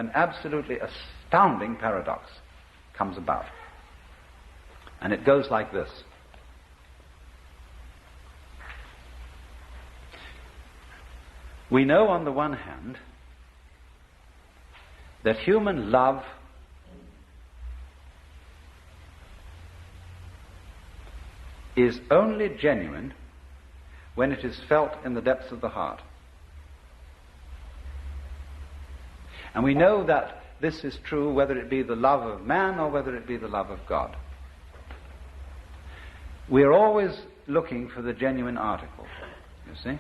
an absolutely astounding paradox comes about. And it goes like this. We know on the one hand that human love is only genuine when it is felt in the depths of the heart. And we know that this is true whether it be the love of man or whether it be the love of God. We are always looking for the genuine article, you see.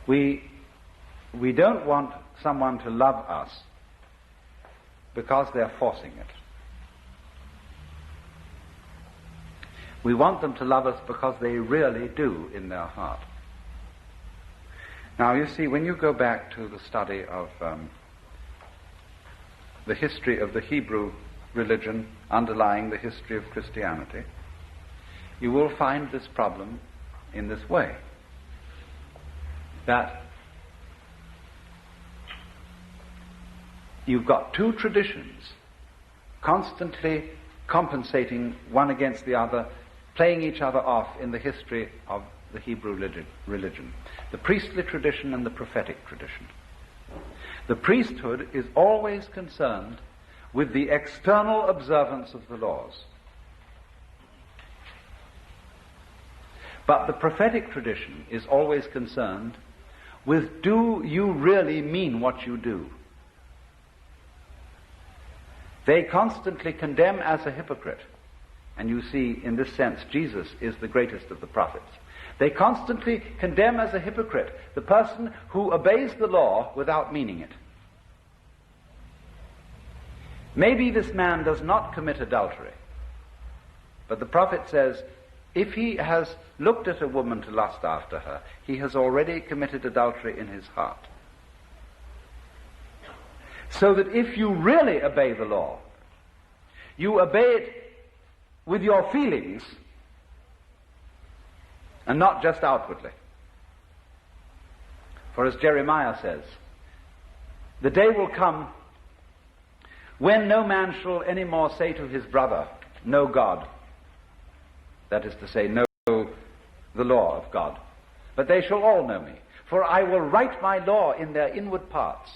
We don't want someone to love us because they're forcing it. We want them to love us because they really do in their heart. Now, you see, when you go back to the study of the history of the Hebrew religion underlying the history of Christianity, you will find this problem in this way, that you've got two traditions constantly compensating one against the other, playing each other off in the history of the Hebrew religion. The priestly tradition and the prophetic tradition. The priesthood is always concerned with the external observance of the laws. But the prophetic tradition is always concerned with, do you really mean what you do? They constantly condemn as a hypocrite. And you see, in this sense, Jesus is the greatest of the prophets. They constantly condemn as a hypocrite the person who obeys the law without meaning it. Maybe this man does not commit adultery, but the prophet says, if he has looked at a woman to lust after her, he has already committed adultery in his heart. So that if you really obey the law, you obey it with your feelings and not just outwardly. For as Jeremiah says, the day will come when no man shall any more say to his brother, know God. That is to say, know the law of God. But they shall all know me, for I will write my law in their inward parts.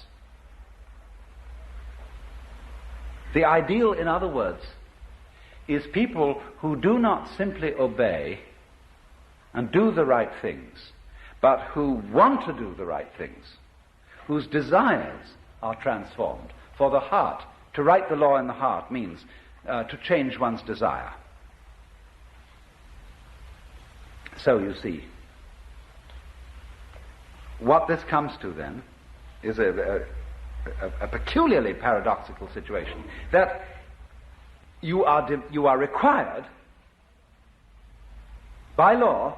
The ideal, in other words, is people who do not simply obey and do the right things, but who want to do the right things, whose desires are transformed. For the heart, to write the law in the heart means to change one's desire. So you see, what this comes to then is a peculiarly paradoxical situation, that you are required by law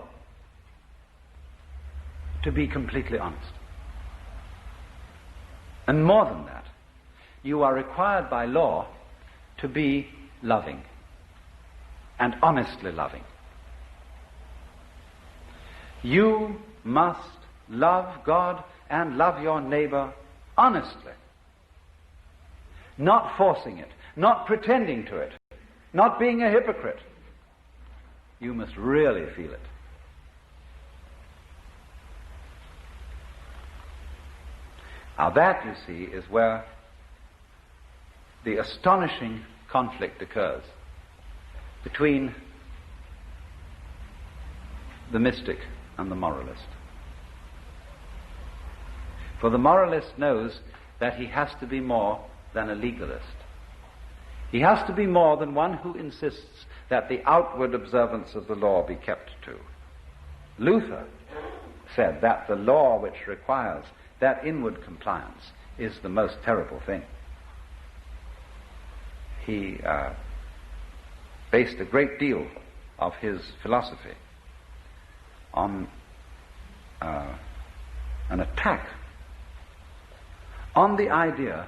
to be completely honest. And more than that, you are required by law to be loving and honestly loving. You must love God and love your neighbor honestly, not forcing it, not pretending to it, not being a hypocrite. You must really feel it. Now that, you see, is where the astonishing conflict occurs between the mystic and the moralist. For the moralist knows that he has to be more than a legalist. He has to be more than one who insists that the outward observance of the law be kept to. Luther said that the law which requires that inward compliance is the most terrible thing. He based a great deal of his philosophy on an attack on the idea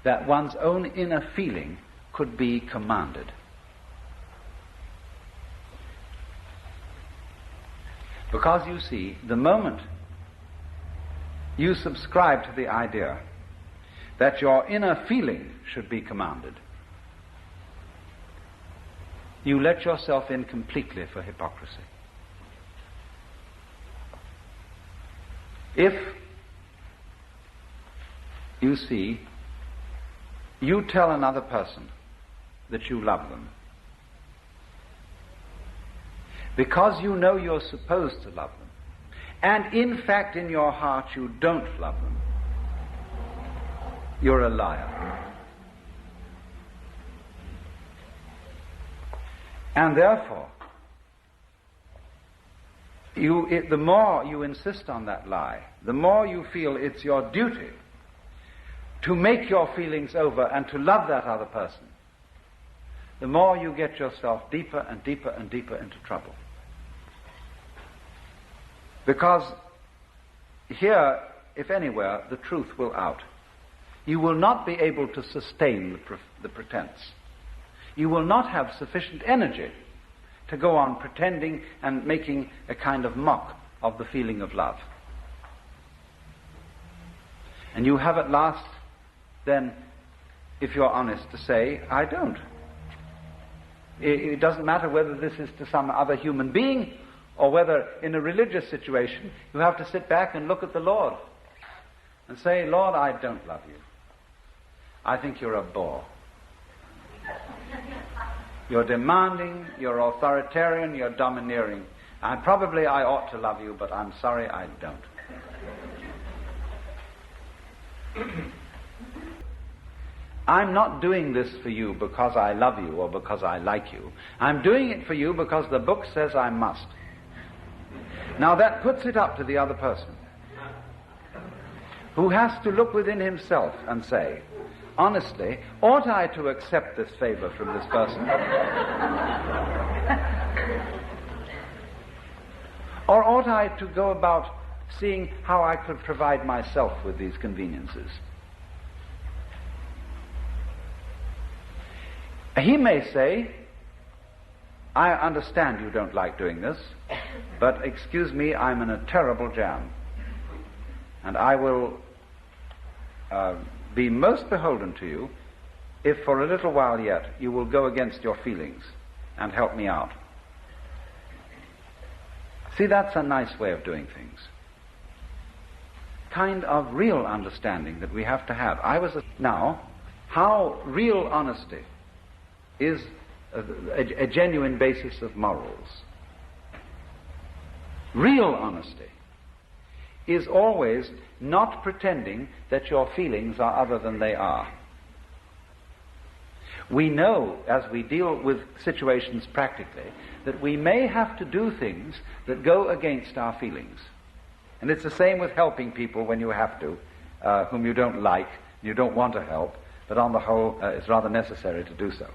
that one's own inner feeling could be commanded. Because you see, the moment you subscribe to the idea that your inner feeling should be commanded, you let yourself in completely for hypocrisy. If you see, you tell another person that you love them, because you know you're supposed to love them, and in fact in your heart you don't love them, you're a liar. And therefore, the more you insist on that lie, the more you feel it's your duty to make your feelings over and to love that other person, the more you get yourself deeper and deeper and deeper into trouble. Because here, if anywhere, the truth will out. You will not be able to sustain the pretense. You will not have sufficient energy to go on pretending and making a kind of mock of the feeling of love. And you have at last, then, if you're honest, to say, I don't. It doesn't matter whether this is to some other human being or whether in a religious situation you have to sit back and look at the Lord and say, Lord, I don't love you. I think you're a bore. You're demanding, you're authoritarian, you're domineering. And probably I ought to love you, but I'm sorry I don't. I'm not doing this for you because I love you or because I like you. I'm doing it for you because the book says I must. Now that puts it up to the other person, who has to look within himself and say, honestly, ought I to accept this favor from this person? Or ought I to go about seeing how I could provide myself with these conveniences? He may say, I understand you don't like doing this, but excuse me, I'm in a terrible jam, and I will be most beholden to you if for a little while yet you will go against your feelings and help me out. See, that's a nice way of doing things. Kind of real understanding that we have to have. Now, how real honesty is a genuine basis of morals. Real honesty is always not pretending that your feelings are other than they are. We know, as we deal with situations practically, that we may have to do things that go against our feelings. And it's the same with helping people when you have to, whom you don't like, you don't want to help, but on the whole, it's rather necessary to do so.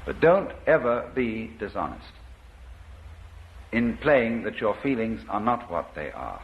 But don't ever be dishonest in playing that your feelings are not what they are.